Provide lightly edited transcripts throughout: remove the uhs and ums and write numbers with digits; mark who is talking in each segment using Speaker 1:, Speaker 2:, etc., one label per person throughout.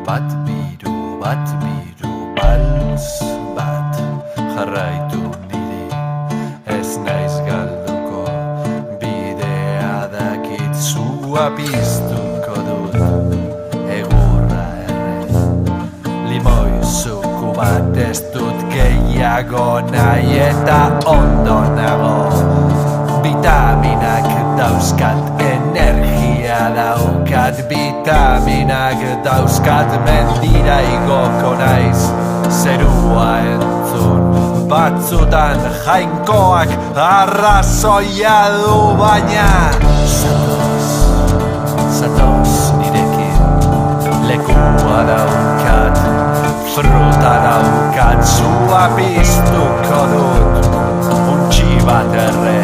Speaker 1: Bat biru, bals bat jarraitu niri. Ez naiz galduko, bidea dakit zua piztuko dut. Egurra erre, limoi zuku bat ez dut gehiago nahi eta ondo nago. Vitaminak dauzkat, energia daukat, vitaminak dauzkat, mendira igoko naiz, zerua entzun. Batzutan jainkoak arrazoia du, baina zatoz nirekin, lekua daukat, fruta daukat, zua piztuko dut, untxi bat erre.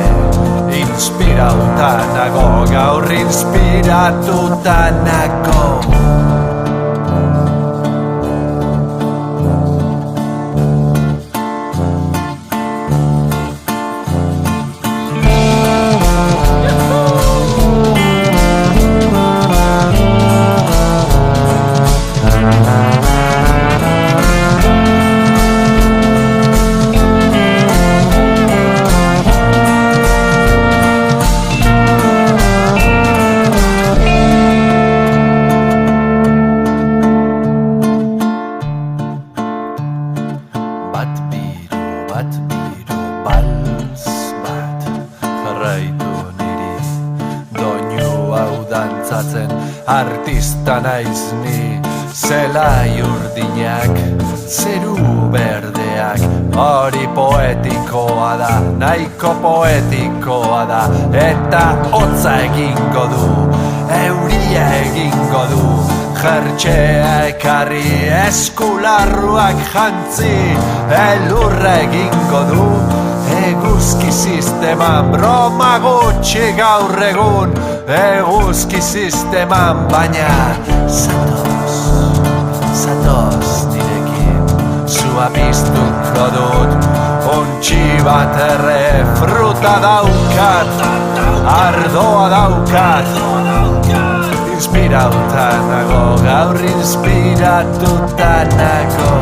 Speaker 1: Inspirauta nago, gaur inspiratuta nago. Bat biru, bals bat jarraitu niri. Doinu hau dantzatzen artista naiz ni. Zelai urdinak, zeru berdeak, hori poetikoa da, nahiko poetikoa da. Eta hotza egingo du, euria egingo du, jertxea ekarri, eskularruak jantzi, elurra egingo du. Eguzki sisteman broma gutxi gaur egun, eguzki sisteman, baina zatoz nirekin, zua piztuko dut, untxi bat erre, fruta daukat, ardoa daukat. Inspirauta nago, gaur inspiratuta nago.